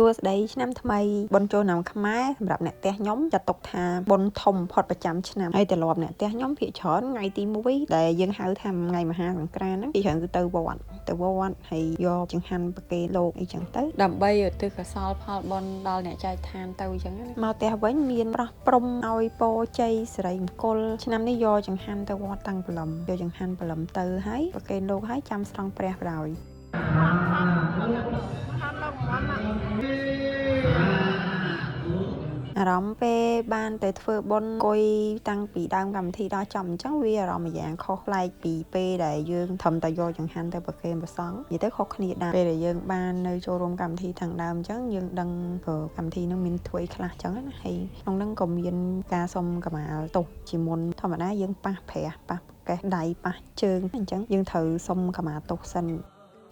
សួស្តីឆ្នាំថ្មីបុណ្យចូលឆ្នាំខ្មែរសម្រាប់អ្នកផ្ទះខ្ញុំចាត់ទុកថាបុណ្យធំផុតប្រចាំឆ្នាំហើយទម្លាប់អ្នកផ្ទះខ្ញុំភាគច្រើនថ្ងៃទី1ដែលយើងហៅថាថ្ងៃមហាសង្ក្រាន្តហ្នឹងគេច្រើនគឺទៅវត្តហើយយកចង្ហាន់ប្រគេលោកអីចឹងទៅដើម្បីឧទ្ទិសកុសលផលបុណ្យដល់អ្នកចែកឋានទៅអញ្ចឹងមកផ្ទះវិញមានប្រោះព្រំឲ្យពរជ័យសិរីមង្គលឆ្នាំនេះយកចង្ហាន់ទៅវត្តតាំងព្រលឹមយកចង្ហាន់ព្រលឹមទៅហើយប្រគេលោកហើយចាំស្រង់ព្រះក្រោយអារម្មណ៍ពេលបានទៅធ្វើបុណ្យអង្គុយតាំងពីដើមកម្មវិធីដល់ចប់អញ្ចឹងវាអារម្មណ៍យ៉ាងខុសប្លែកពីពេលដែលយើងធំតែយកចង្ហាន់ទៅប្រគេនព្រះសង្ឃនិយាយទៅខុសគ្នាដែរពេលដែលយើងបាននៅចូលរួមកម្មវិធីខាងដើមអញ្ចឹងយើងដឹងកម្មវិធីនឹងមានធ្វើខ្លះអញ្ចឹងណាហើយក្នុងហ្នឹងក៏មានការសុំកម្មាលទោសជាមុនធម្មតាយើងប៉ះព្រះប៉ះប្រកេះដៃប៉ះជើងអញ្ចឹងយើងត្រូវសុំកម្មាទោសសិន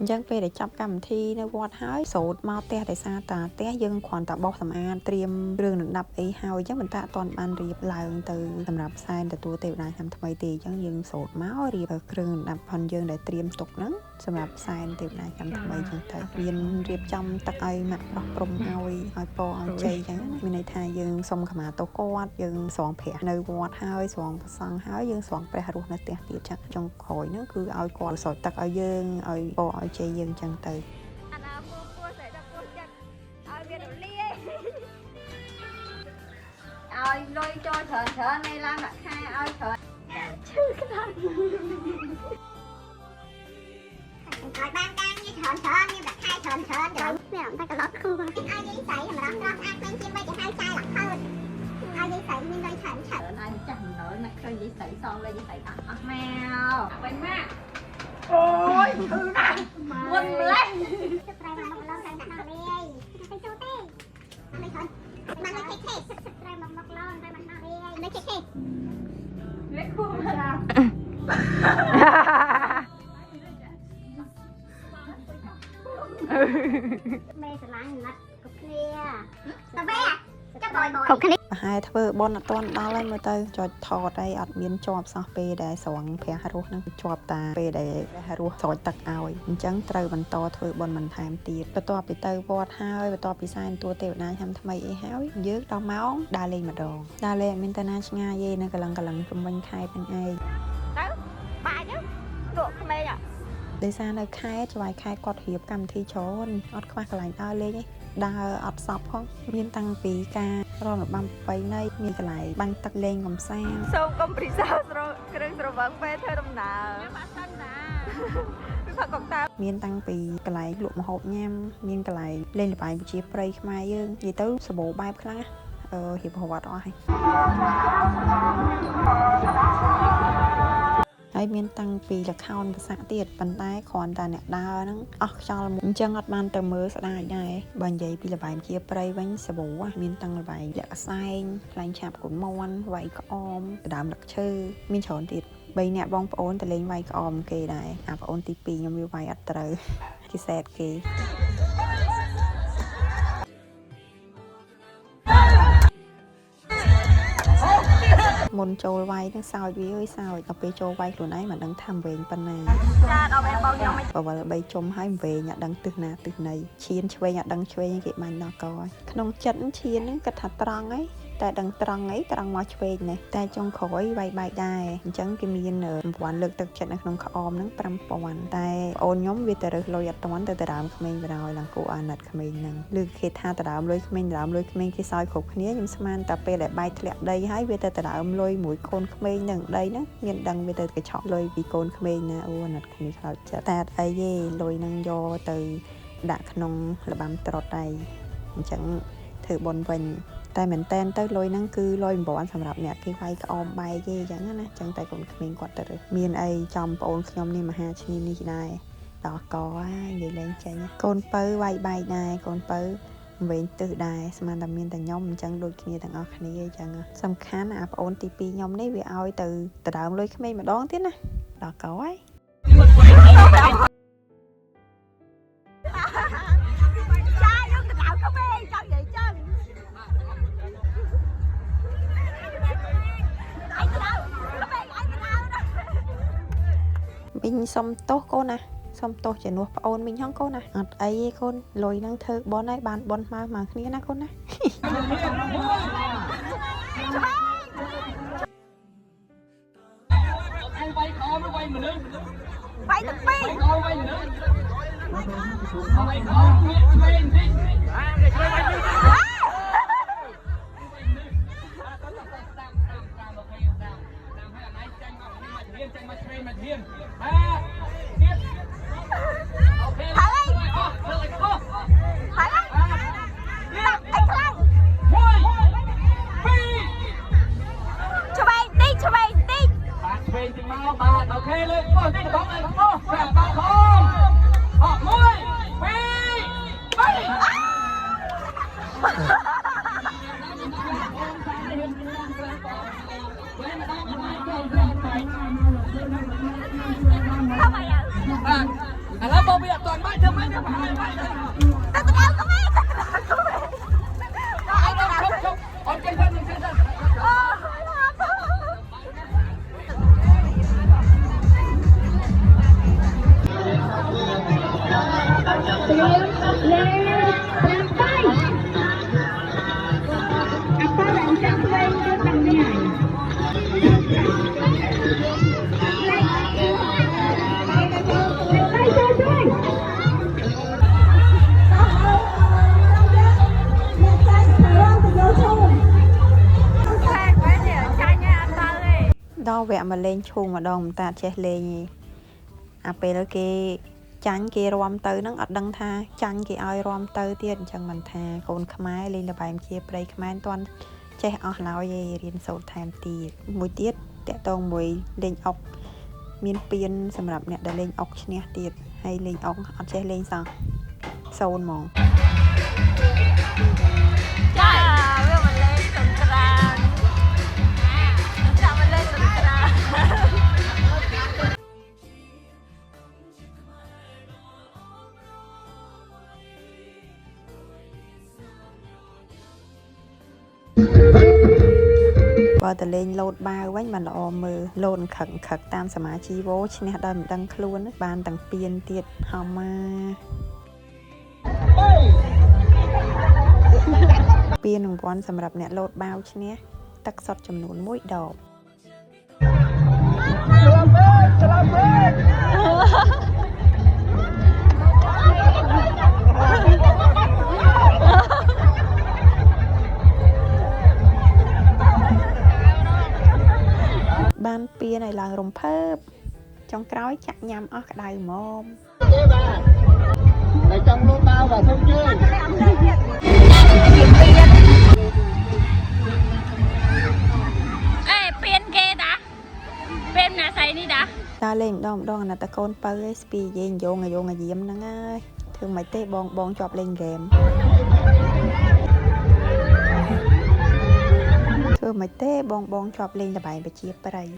អញ្ចឹងពេលដែលចាប់កម្មវិធីនៅវត្តហើយសូត្រមកផ្ទះដោយសារតាផ្ទះយើងគ្រាន់តែបោសសម្អាតត្រៀមគ្រឿងដណ្ដប់អីហើយអញ្ចឹងមិនតាអត់ទាន់បានរៀបឡើងទៅសម្រាប់សែនទទួលទេវតាឆ្នាំថ្មីទេអញ្ចឹងយើងសូត្រមករៀបគ្រឿងដណ្ដប់ផងយើងដែលត្រៀមទុកហ្នឹងសម្រាប់សែនទេវតាឆ្នាំថ្មីអញ្ចឹងទៅមានរៀបចំទឹកឲ្យម៉ាក់ប្រោះព្រំឲ្យពរឲ្យជ័យអញ្ចឹងមានន័យថាយើងសុំខមាទោសគាត់យើងស្រង់ព្រះនៅវត្តហើយស្រង់ព្រះសង្ឃហើយយើងស្រង់ព្រះរស់នៅផ្ទះទៀតចឹងចុងក្រោយហ្នឹងគឺឲ្យគាត់ស្រោចទឹកឲ្យយើងឲ្យពរឲ្យជ័យយើងចឹងទៅអាណាពូស្អីដល់ពូចិត្តឲ្យវារលាយឲ្យលុយចូលច្រើននេះឡើងមួយខែឲ្យច្រើនឈឺខ្លាំងឲ្យបានការងារច្រើនមានតែខែច្រើននេះអត់តែកន្លត់ខ្លួនឲ្យយាយស្រីសម្រាប់ត្រង់អាចពេញជាមិនទៅហៅចាយលក្ខខើឲ្យយាយស្រីមានលុយច្រើនឲ្យចាស់ម្ដងណាឃើញយាយស្រីសងលុយយាយស្រីអស់ម៉ែវិញម៉ាក់អូយឈឺណាស់មុនម្លេះទឹកត្រៃមកឡងតែដាក់លេងទៅចូលទេមិនខនបានលេខខេទឹកត្រៃមកឡងតែមិនដាក់លេងលេខខេលេខគូចាមេស្រឡាញ់ណាត់គ្រប់គ្នាតើបែចាប់បយគ្រប់គ្នាប្រហែលធ្វើបុណ្យអត់ទាន់ដល់ហើយមើលទៅចុចថតហើយអត់មានជាប់សោះពេលដែលស្រង់ព្រះរស់ហ្នឹងជាប់តាពេលដែលព្រះរស់ស្រោចទឹកឲ្យអញ្ចឹងត្រូវបន្តធ្វើបុណ្យបន្ថែមទៀតបន្ទាប់ពីទៅវត្តហើយបន្ទាប់ពីសែនទួទេវតាឆ្នាំថ្មីអីហើយយើងដល់ម៉ោងដើរលេងម្ដងដើរលេងអត់មានតាណាឆ្ងាយទេនៅកន្លងជំនាញខេត្តហ្នឹងឯងទៅបាយទៅលក់ក្មេងអ่ะដោយសារនៅខេត្តច្បាយខេត្តគាត់រៀបកម្មវិធីច្រើនអត់ខ្វះកន្លែងដើរលេងទេដើរអត់សពផងមានតាំងពីការរំលំប្រពៃណីមានកន្លែងបាញ់ទឹកលេងកំសាន្តសូមកុំព្រីសើគ្រឿងស្រវឹងពេលធ្វើដំណើរខ្ញុំអត់សិនណាពីផឹកកុកតាមានតាំងពីកន្លែងលក់ម្ហូបញ៉ាំមានកន្លែងលេងល្បែងប្រជាប្រិយខ្មែរយើងនិយាយទៅសម្បូរបែបខ្លាំងរៀបប្រវត្តិអស់ហើយមានតាំងពីល្ខោនភាសាទៀតប៉ុន្តែគ្រាន់តែអ្នកដើរហ្នឹងអស់ខ្យល់អញ្ចឹងអត់បានទៅមើលស្ដាយដែរបើនិយាយពីល្បែងជាប្រៃវិញសបោមានតាំងល្បែងលាក់កសែងខ្លាញ់ឆាបកូនមន់វាយក្អមដដើមលឹកឈើមានច្រើនទៀត3អ្នកបងប្អូនទៅលេងវាយក្អមគេដែរអាប្អូនទី2ខ្ញុំវាវាយអត់ត្រូវគេសែតគេមុនចូលវាយនឹងសើចវាអើយសើចដល់ពេលចូលវាយខ្លួនឯងមិនដឹងថាវែងប៉ុណ្ណាចាដល់ពេលបងខ្ញុំបវល3ជុំហើយវែងអត់ដឹងទិសណាទិសណីឈានឆ្វេងអត់ដឹងឆ្វេងគេបាញ់ដល់កក្នុងចិត្តឈានហ្នឹងគិតថាត្រង់ហីតែដឹងត្រង់អីត្រង់មកឆ្វេងនេះតែចុងក្រោយវាយបែកដែរអញ្ចឹងគេមាន1000លើកទឹកចិត្តនៅក្នុងក្អមហ្នឹង5000តែអូនខ្ញុំវាទៅរើសលុយអត់តាន់ទៅដដើមក្មេងបណ្ដោយឡើងគូអាណិតក្មេងហ្នឹងឬគេថាដដើមលុយក្មេងគេសោយគ្រប់គ្នាខ្ញុំស្មានតែពេលដែលបែកធ្លាក់ដីហើយវាទៅដដើមលុយមួយកូនក្មេងនឹងដីហ្នឹងមានដឹងវាទៅកញ្ឆក់លុយពីកូនក្មេងណាអូអាណិតគ្នាខ្លោចចិត្តតែអីទេលុយហ្នឹងយកទៅដាក់ក្នុងរបាំត្រុតដែរអញ្ចឹងធ្វើបុណ្យវិញតែមែនតែនទៅលុយហ្នឹងគឺលុយបំរាន់សម្រាប់អ្នកគេវាយក្អមបែកទេអញ្ចឹងណាអញ្ចឹងតែកូនក្មេងគាត់ទៅមានអីចំប្អូនខ្ញុំនេះមហាឈ្នានីនេះដែរដល់កហើយនិយាយលេងចេញកូនពៅវាយបែកដែរកូនពៅវែងទិសដែរស្មានតែមានតែខ្ញុំអញ្ចឹងដូចគ្នាទាំងអស់គ្នាអញ្ចឹងសំខាន់អាប្អូនទី2ខ្ញុំនេះវាឲ្យទៅដដើមលុយក្មេងម្ដងទៀតណាដល់កហើយវិញសុំទោសកូនណា សុំទោសជំនួសប្អូនមីងហងកូនណាអត់អីទេកូនលុយនឹងធ្វើបនហើយបានបនមកគ្នាណាកូនណា anh quay khó mới quay mà đứng quay tập phi quay khó quay mà đứng quay khó quay đi ok lên con đi bóng này bóng cả ba không họ môi phi bay lớp bầu bây giờ toàn bay thơm bay thơm bay bay tao đâu có biết on trên thân trên thânដល់វគ្គមកលេងឈូងម្ដងមិនតាចេះលេងទេអាពេលគេចាញ់គេរំទៅហ្នឹងអត់ដឹងថាចាញ់គេឲ្យរំទៅទៀតអញ្ចឹងមិនថាកូនខ្មែរលេងល្បែងជាប្រៃខ្មែរមិនទាន់ចេះអស់ឡើយទេរៀនសូត្រថែមទៀតមួយទៀតតាក់តងមួយលេងអុកមានពៀនសម្រាប់អ្នកដែលលេងអុកឈ្នះទៀតហើយលេងអុកអត់ចេះលេងសោះសូនហ្មង ចាវាមកលេងសង្គ្រាមចាំមកលេងសង្គ្រាម បើតលេងលោតបាវវិញមិនល្អមើលលោតខឹកខឹកតាមសមាជីវោឈ្នះដោយមិនដឹងខ្លួនបានទាំងពៀនទៀតហោមកពៀនរង្វាន់សម្រាប់អ្នកលោតបាវឈ្នះទឹកសុទ្ធចំនួន1ដប បានពៀនឲ្យឡើងរំភើបចុងក្រោយចាក់ញ៉ាំអស់ក្តៅហ្មង để trong lô bao và sông chơi ê pin kia đã pin là xài đi đã តាលេងម្ដងអាណតកូនបើឯស្ពីយេងយងយាមហ្នឹងហើយធ្វើមិនទេបងជាប់លេងហ្គេមធ្វើមិនទេបងជាប់លេងល្បែងប្រជាប្រិយ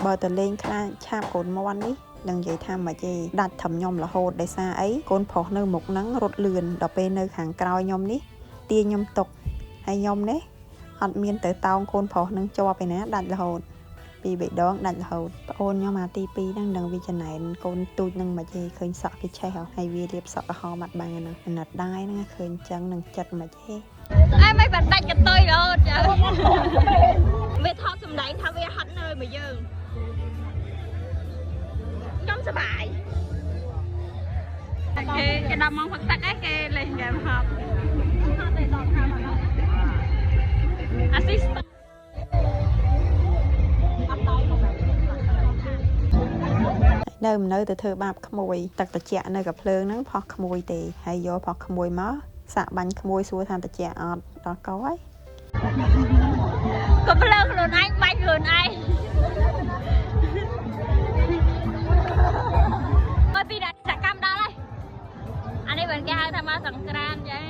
បើតលេងខ្លាចឆាបកូនមន់នេះនឹងនិយាយថាមិនទេដាច់ធំខ្ញុំរហូតដោយសារអីកូនប្រុសនៅមុខហ្នឹងរត់លឿនដល់ពេលនៅខាងក្រោយខ្ញុំនេះទាញខ្ញុំຕົកហើយខ្ញុំនេះអត់មានទៅតោងកូនប្រុសហ្នឹងជាប់ឯណាដាច់រហូតពីបេដងដាច់រហូតប្អូនខ្ញុំអាទី2ហ្នឹងនឹងវាចំណែនកូនទូចហ្នឹងមិនទេឃើញសក់គេឆេះហើយវារៀបសក់ក្រហមអត់បានហ្នឹងអាណិតដែរហ្នឹងឃើញចឹងនឹងចិត្តមិនទេ ai mấy bạn đánh cái tôi đâu trời về thọ sầm đánh thao về hận nơi mà dừng trong sờ bài cái đầm mong phật tắc ấy cái lên game học assistant នៅទៅធ្វើបាបក្មួយទឹកត្រជាក់នៅกับភ្លើងហ្នឹងផោះក្មួយទេហើយយកផោះក្មួយមកសាក់បាញ់ក្មួយសួរថាត្រជាក់អត់ដល់កោហើយក៏ភ្លើងខ្លួនឯងបាញ់ខ្លួនឯងអើពីដាក់សកម្មដល់ហើយអានេះមិនគេហៅថាមកសង្គ្រាមចា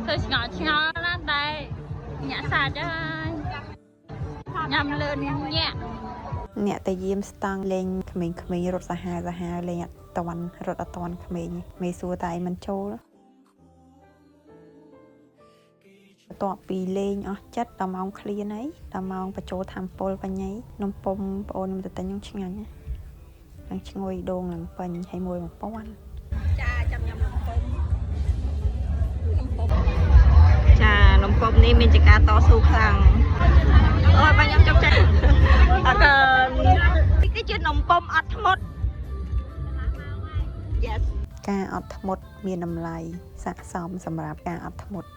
ធ្វើឆ្ងល់ឆ្ងល់ណាស់តែញាក់សាច់ហើយញ៉ាំលឿនញាក់ អ្នកទៅយាមស្តង់លេងក្មេងៗរត់សាហាវលេងអត់តន់រត់អត់តន់ក្មេងមេសួរតែឯងមិនចូល តបពីលេងអស់ចិត្តដល់ម៉ោងឃ្លានអីដល់ម៉ោងបញ្ចូលធម្មពលវិញអីនំពុំបងអូនទៅតែញខ្ញុំឆ្ងាញ់ណានឹងឈ្ងុយដូងនឹងពេញឲ្យមួយ1000ចាចាំញ៉ាំនំពុំចានំពុំនេះមានចការតស៊ូខ្លាំងអូយបងខ្ញុំចុកចាអត់នេះជានំពុំអត់ធ្មត់ Yes ការអត់ធ្មត់មានតម្លៃស័ក្តិសមសម្រាប់ការអត់ធ្មត់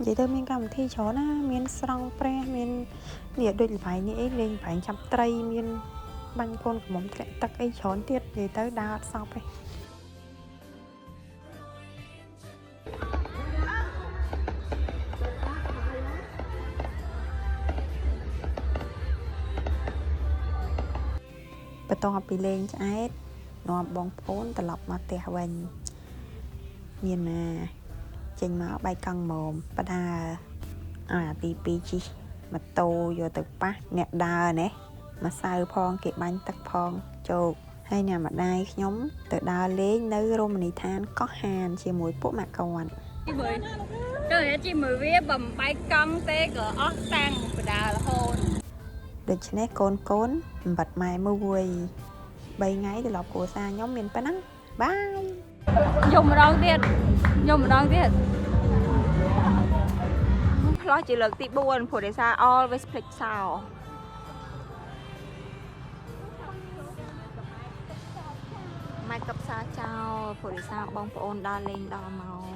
និយាយទៅមានកម្មវិធីច្រើនណាមានស្រង់ព្រះមាននេះដូចល្បែងនេះអីលេងល្បែងចាប់ត្រីមានបាញ់កូនកំមុំធ្លាក់ទឹកអីច្រើនទៀតនិយាយទៅដើរអត់សពទេបន្ទាប់ពីលេងឆ្អែតនាំបងប្អូនត្រឡប់មកផ្ទះវិញមានណាចេញមកបែកកង់មុំបដាអាទី2ជិះម៉ូតូយកទៅប៉ះអ្នកដើរណាម្សៅផងគេបាញ់ទឹកផងជោគហើយអ្នកម្ដាយខ្ញុំទៅដើរលេងនៅរមណីយដ្ឋានកោះហានជាមួយពួកម៉ាក់គាត់ទៅជិះមើលវាបំបែកកង់ទេក៏អស់តាំងបដារហូតដូច្នេះកូនអំបិតម៉ែមួយ3ថ្ងៃត្រឡប់គ្រួសារខ្ញុំមានប៉ុណ្ណឹងបាយយំម្ដងទៀតផ្លោះជាលើកទី4ព្រោះដោយសារ always ភ្លេចសោម៉ែកັບសាចោលព្រោះដោយសារបងប្អូនដើរលេងដល់មក